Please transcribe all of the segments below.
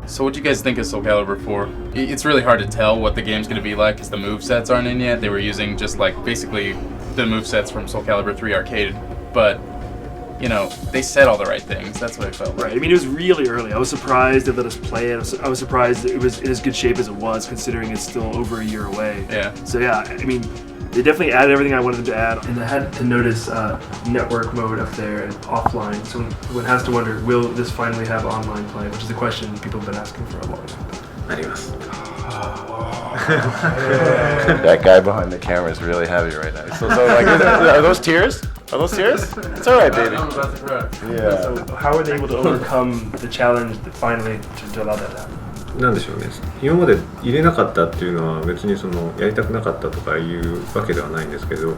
So what do you guys think of SoulCalibur IV? It's really hard to tell what the game's going to be like because the movesets aren't in yet. They were using just like basically the movesets from SoulCalibur III Arcade, but you know, they said all the right things. That's what I felt like. Right, I mean, it was really early. I was surprised they let us play it. I was surprised it was in as good shape as it was, considering it's still over a year away. Yeah. So yeah, I mean, they definitely added everything I wanted them to add. And I had to notice network mode up there and offline. So one has to wonder, will this finally have online play? Which is a question people have been asking for a long time. あります。 That guy behind the camera is really heavy right now. So like, are those tears? Are those tears? It's all right, baby. I'm about to cry. Yeah. So how are they able to overcome the challenge that finally to allow that to happen? なんでしょうね。今まで入れなかったっていうのは別にそのやりたくなかったとかいうわけではないんですけど、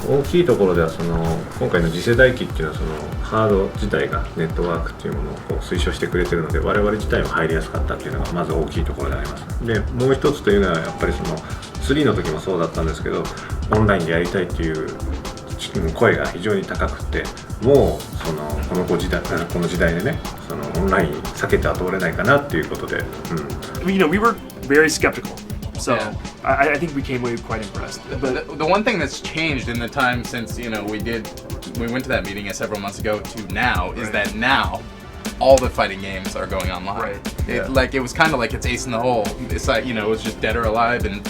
大きいところではその今回の次世代機っていうのはそのハード自体がネットワークっていうものをこう推奨してくれてるので、我々自体も入りやすかったっていうのがまず大きいところであります。で、もう一つというのはやっぱりその3の時もそうだったんですけど、オンラインでやりたいっていう声が非常に高くて、もうそのこの時代でね、そのオンライン避けては通れないかなっていうことで、You know, we were very skeptical, so Yeah. I think we came away quite impressed. But The one thing that's changed in the time since, you know, we went to that meeting several months ago to now is that now all the fighting games are going online. Right. Like it was kind of like it's Ace in the Hole. It's like, you know, it was just Dead or Alive and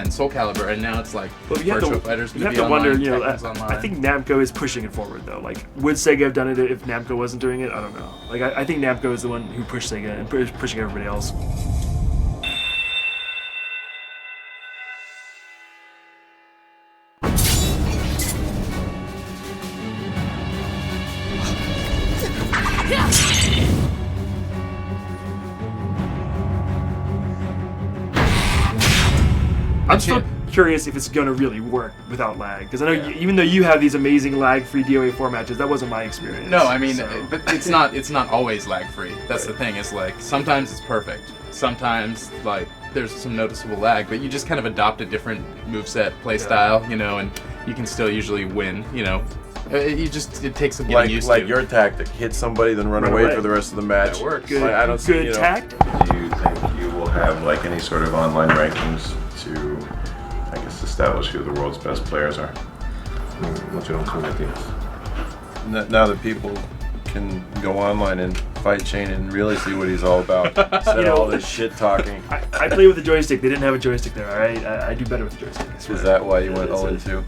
SoulCalibur, and now it's like Virtual Fighters you gonna have be to online, wonder, you know, Tekken's online. I think Namco is pushing it forward though. Like, would Sega have done it if Namco wasn't doing it? I don't know. Like, I think Namco is the one who pushed Sega and pushing everybody else. I'm still curious if it's going to really work without lag, because I know even though you have these amazing lag-free DOA4 matches, that wasn't my experience. No, I mean, so. but it's not always lag free. That's the thing. It's like sometimes it's perfect. Sometimes like there's some noticeable lag, but you just kind of adopt a different moveset play style, you know, and you can still usually win. You know, it takes some getting used to. Like your tactic, hit somebody, then run away for the rest of the match. That works. Good, Like, I don't see, good you know, tactic. Do you think you will have like any sort of online rankings to, I guess, establish who the world's best players are? もちろん考えています。 Now that people can go online and fight Shane and really see what he's all about, instead You know, of all this shit talking. I play with a joystick. They didn't have a joystick there, all right? I do better with the joystick. I swear. Is that why you went That's 0-2?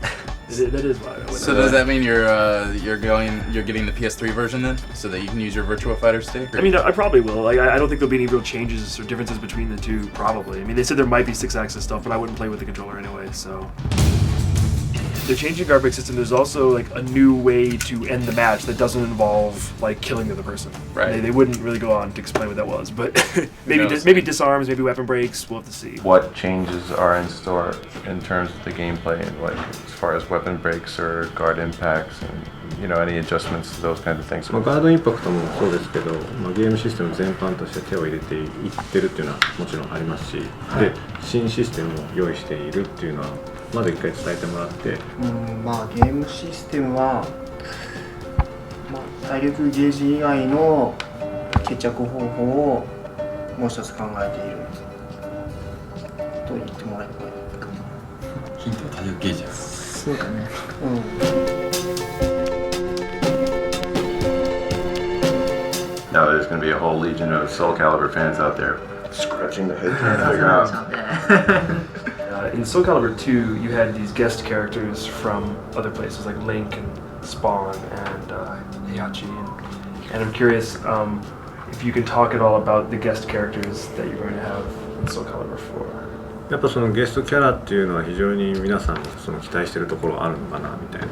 That is why. I went So does that mean you're getting the PS3 version then, so that you can use your Virtua Fighter stick? Or? I mean, I probably will. Like, I don't think there'll be any real changes or differences between the two, probably. I mean, they said there might be 6-axis stuff, but I wouldn't play with the controller anyway, so. They're changing our break system. There's also like a new way to end the match that doesn't involve like killing the other person. Right. They wouldn't really go on to explain what that was, but maybe disarms, maybe weapon breaks. We'll have to see. What changes are in store in terms of the gameplay, and like as far as weapon breaks or guard impacts, and you know, any adjustments to those kinds of things? ガードインパクトもそうですけど、ゲームシステム全般として手を入れていってるっていうのはもちろんありますし、で新システムを用意しているっていうのはまず一回伝えてもらって、まあゲームシステムは、体力ゲージ以外の決着方法をもう一つ考えていると言ってもらえばいいかな。ヒントは体力ゲージです。そうだね。Now there's going to be a whole legion of SoulCalibur fans out there scratching their head trying to figure out. In SoulCalibur II, you had these guest characters from other places like Link and Spawn and Heihachi, and I'm curious if you can talk at all about the guest characters that you're going to have in SoulCalibur IV. やっぱそのゲストキャラっていうのは非常に皆さんその期待してるところあるのかなみたいな。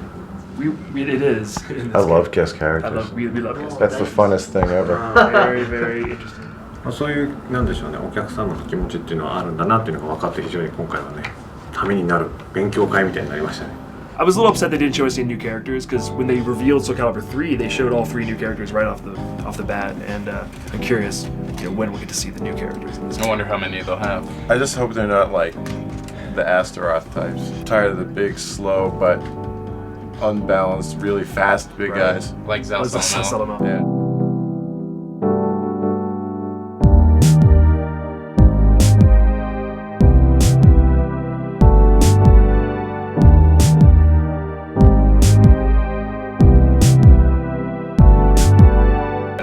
It is. In this I love game. guest I characters. love. We love guest. That's the funnest thing ever. Very very interesting. まあ、そういうなんでしょうね、お客様の気持ちっていうのはあるんだなっていうのが分かって非常に今回はねためになる勉強会みたいになりましたね。I was a little upset they didn't show us any new characters because when they revealed SoulCalibur III, they showed all 3 new characters right off the bat, and I'm curious, when we'll get to see the new characters. In this I wonder how many they'll have. I just hope they're not like the Astaroth types. I'm tired of the big, slow, but unbalanced, really fast big guys. Like Zelsalmo. Yeah.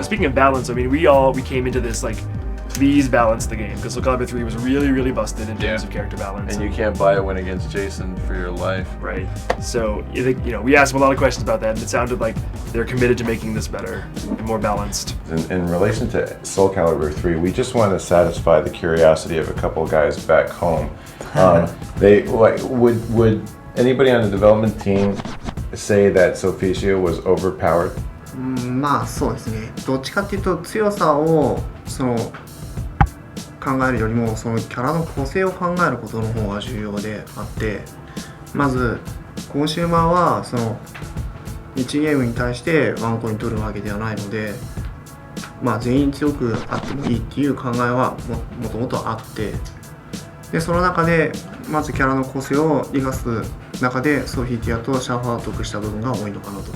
Speaking of balance, I mean, we came into this like, please balance the game because SoulCalibur III was really busted in terms of character balance. And you can't buy a win against Jason for your life. Right. So we asked them a lot of questions about that, and it sounded like they're committed to making this better and more balanced. In relation to SoulCalibur III, we just want to satisfy the curiosity of a couple guys back home. They like would anybody on the development team say that Sulpicio was overpowered? まあそうですね。どっちかっていうと強さを考えるよりもそのキャラの個性を考えることの方が重要であって、まずコンシューマーはその1ゲームに対してワンコイン取るわけではないので、まあ全員強くあってもいいっていう考えはもともとあって、でその中でまずキャラの個性を生かす中でソフィティアとシャーファーを得した部分が多いのかなと。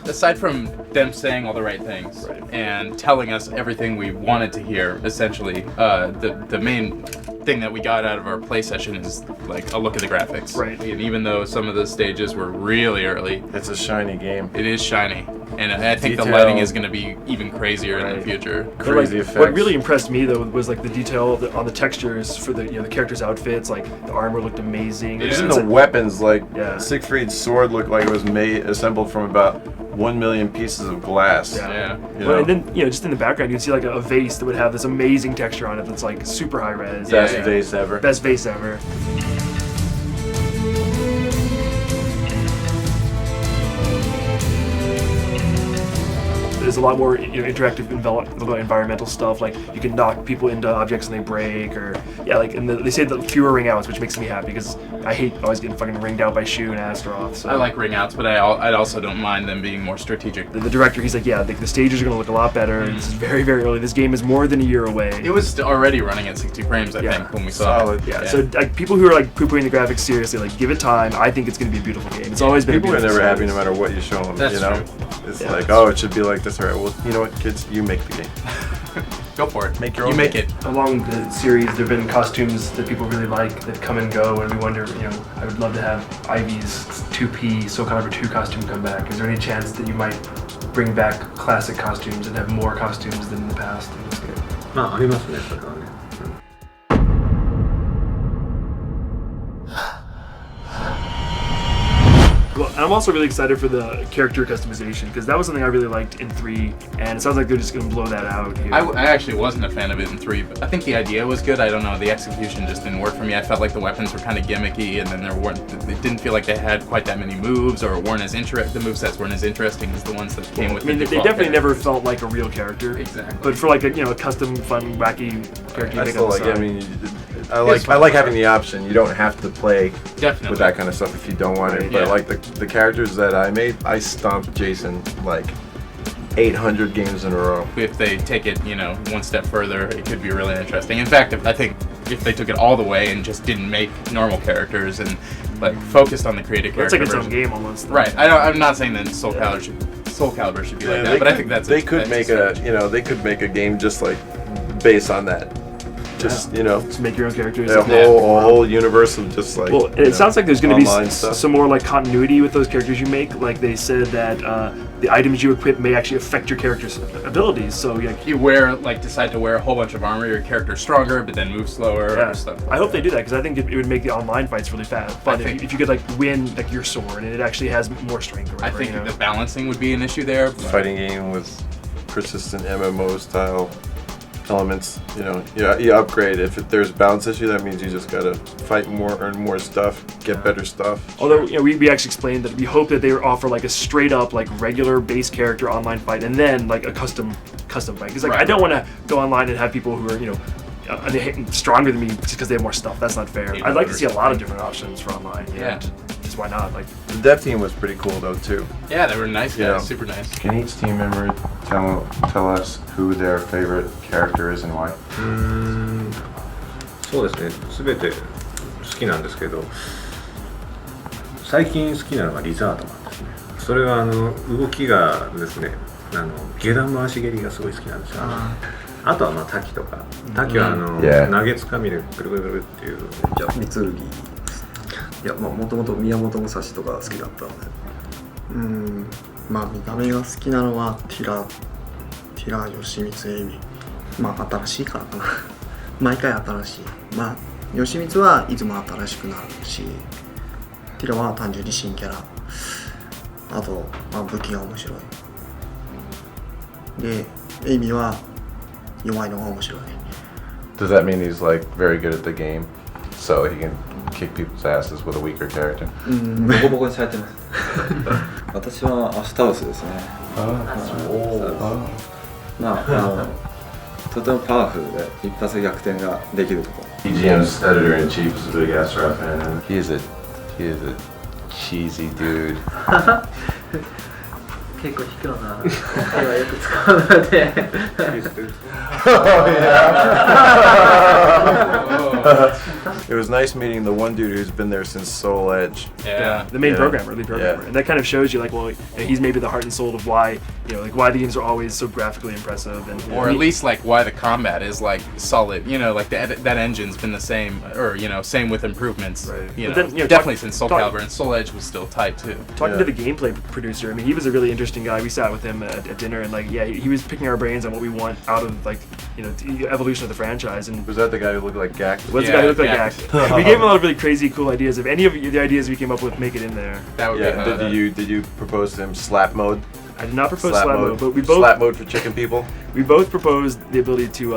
Aside from them saying all the right things and telling us everything we wanted to hear, essentially, the main thing that we got out of our play session is like a look at the graphics. Right. And even though some of the stages were really early, It's a shiny game. it is shiny. And I think the Detail. lighting is going to be even crazier in the Right. future. But, Crazy like, effects. what really impressed me though was like the detail on the textures for the the characters' outfits. Like the armor looked amazing. Yeah. Even It's the like- weapons, like Yeah. Siegfried's sword looked like it was assembled from about 1 million pieces of glass. Yeah. You Well, know? and then just in the background you can see like a vase that would have this amazing texture on it that's like super high res. Yeah, Best yeah. vase ever. Best vase ever. There's a lot more interactive environmental stuff. Like you can knock people into objects and they break, or they say that fewer ring outs, which makes me happy because I hate always getting fucking ringed out by Shu and Astaroth. So. I like ring outs, but I also don't mind them being more strategic. The director, he's like, the stages are going to look a lot better. This is very early. This game is more than a year away. It was already running at 60 frames, I Yeah. think, when we saw Solid. it. Yeah, so like people who are like poo-pooing the graphics seriously, like give it time. I think it's going to be a beautiful game. It's always been. People a are beautiful never happy series. no matter what you show them. That's you know, true. it's Yeah, like, that's oh, it should be like this. All right, well, you know what, kids, you make the game. Go for it. Make your You own make game. it. Along the series, there have been costumes that people really like that come and go, and we wonder, I would love to have Ivy's 2P SoulCalibur 2 costume come back. Is there any chance that you might bring back classic costumes and have more costumes than in the past in this game? まあありますねそれはね。Well, I'm also really excited for the character customization because that was something I really liked in 3, and it sounds like they're just going to blow that out here. I actually wasn't a fan of it in 3, but I think the idea was good. I don't know, the execution just didn't work for me. I felt like the weapons were kind of gimmicky, and then they didn't feel like they had quite that many moves, or weren't as the movesets weren't as interesting as the ones that came with I mean, the they default definitely never characters. felt like a real character. Exactly. But for like a custom, fun, wacky character you I make still on the like. I side. mean, I like having the option. You don't have to play Definitely. with that kind of stuff if you don't want it. But Yeah. like the characters that I made, I stomped Jason like 800 games in a row. If they take it, one step further, it could be really interesting. In fact, I think if they took it all the way and just didn't make normal characters and like focused on the creative That's character like its own version. game almost. Right. I'm not saying that SoulCalibur should be like that, but I think that's they could make they could make a game just like based on that. Just Just make your own characters. a whole universe of just like. Well, it sounds like there's going to be online stuff. some more like continuity with those characters you make. Like they said that the items you equip may actually affect your character's abilities. So You decide to wear a whole bunch of armor, your character's stronger, but then move slower or stuff. I hope they do that because I think it would make the online fights really fun. think- If you could like win like your sword and it actually has more strength. Or I whatever, think you know? the balancing would be an issue there. But Fighting game with persistent MMO style elements. You upgrade. If there's a balance issue, that means you just gotta fight more, earn more stuff, get better stuff. Although we actually explained that we hope that they offer like a straight up like regular base character online fight and then like a custom fight. Because I don't want to go online and have people who are stronger than me just because they have more stuff. That's not fair. I'd like to see a lot of different options for online. Yeah. Just why not? Like The dev team was pretty cool though too. Yeah, they were nice guys, Yeah. super nice. Can each team member tell us who their favorite character is and why? そうですね、全て好きなんですけど、最近好きなのがリザードマンですね。それは動きがですね、下段回し蹴りがすごい好きなんですよ。あとは滝とか、滝はYeah. 投げつかみでぐるぐるぐるっていう。じゃあ三剣。いや、もともと宮本武蔵とか好きだったので。まあ見た目が好きなのはティラ吉光エイミ。まあ新しいからかな。毎回新しい。まあ吉光はいつも新しくなるし、ティラは単純に新キャラ。あと、まあ、武器が面白い。で、エイミは弱いのが面白い。Does that mean he's like very good at the game, so he can kick people's asses with a weaker character? ボコボコにされてます。私はアシュタウスですね。まあとてもパワフルで一発逆転ができるところ。EGM's editor-in-chief is a big ass rap fan. He is a cheesy dude. 結構卑怯な手はよく使うので It was nice meeting the one dude who's been there since Soul Edge. Yeah. The main Yeah. programmer, lead programmer, Yeah. and that kind of shows you like, well, he's maybe the heart and soul of why, why the games are always so graphically impressive, and Or at least like why the combat is like solid, like that engine's been the same, or same with improvements. Right. But But then, definitely since SoulCalibur, and Soul Edge was still tight too. Talking to the gameplay producer, I mean, he was a really interesting guy. We sat with him at dinner, and he was picking our brains on what we want out of the evolution of the franchise. And Was that the guy who looked like Gak? what's the Yeah, guy who looked like yeah. Gak? We gave him a lot of really crazy, cool ideas. If any of the ideas we came up with make it in there, That would Yeah. be Did you propose to him slap mode? I did not propose slap mode, but we both slap mode for chicken people. we both proposed the ability to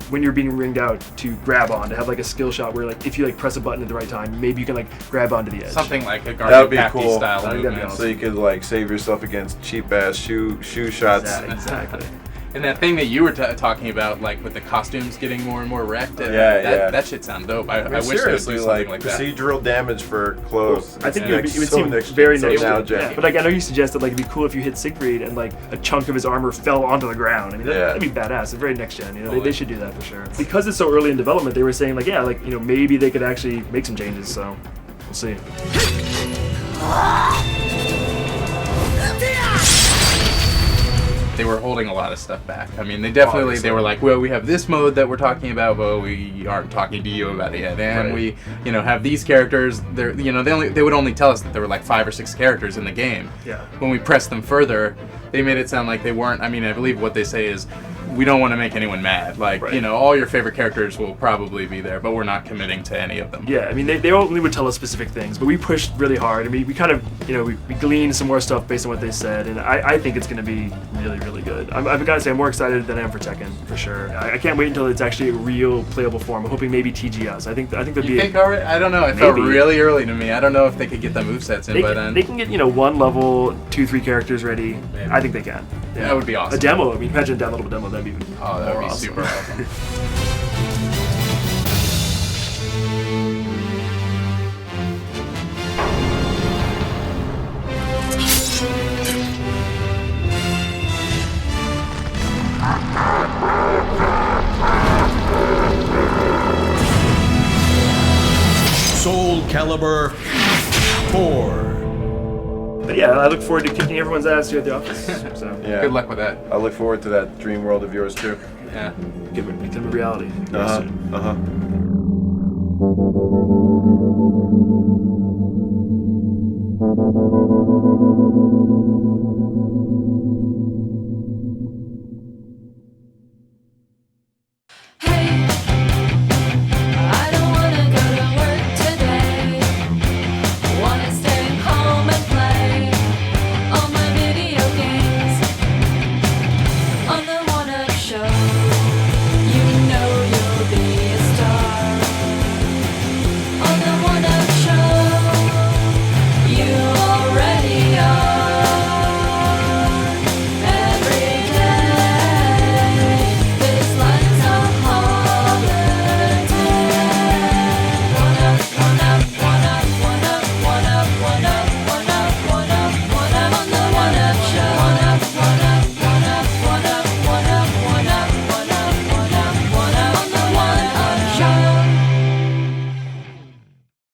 when you're being ringed out to grab on, to have like a skill shot where like if you like press a button at the right time, maybe you can like grab onto the edge. something like a That would Guardian be Packy cool. style That'd be movement. awesome. So you could like save yourself against cheap ass shoe shots. Exactly. And that thing that you were talking about, like with the costumes getting more and more wrecked, Yeah. that shit sounds dope. I wish they would do Seriously, something like like that. procedural damage for clothes. I think Yeah. it would So seem next very gen, next so gen. now gen. Yeah. But like I know you suggested like it'd be cool if you hit Siegfried and like a chunk of his armor fell onto the ground. I mean that'd be badass. It's very next gen. They should do that for sure. Because it's so early in development, they were saying like maybe they could actually make some changes. So we'll see. They were holding a lot of stuff back. I mean, they were like, well, we have this mode that we're talking about, but we aren't talking to you about it yet. And we, have these characters. They're, they would only tell us that there were like 5 or 6 characters in the game. Yeah. When we pressed them further, they made it sound like they weren't. I mean, I believe what they say is, we don't want to make anyone mad. Like, all your favorite characters will probably be there, but we're not committing to any of them. Yeah, I mean, they only would tell us specific things, but we pushed really hard, and we kind of, we gleaned some more stuff based on what they said, and I think it's going to be really, really good. I've got to say, I'm more excited than I am for Tekken, for sure. I can't wait until it's actually a real playable form. I'm hoping maybe TGS. I think there'd be... You think already? I don't know. It felt really early to me. I don't know if they could get the movesets in by then. They can get, one level, 2-3 characters ready. Maybe. I think they can. Yeah. That would be awesome. A demo, I mean, imagine a downloadable demo, that'd be Oh, that would be awesome. super awesome. SoulCalibur IV. But yeah, I look forward to kicking everyone's ass here at the office. So, Yeah. Good luck with that. I look forward to that dream world of yours too. Yeah. get it become a reality. Uh-huh.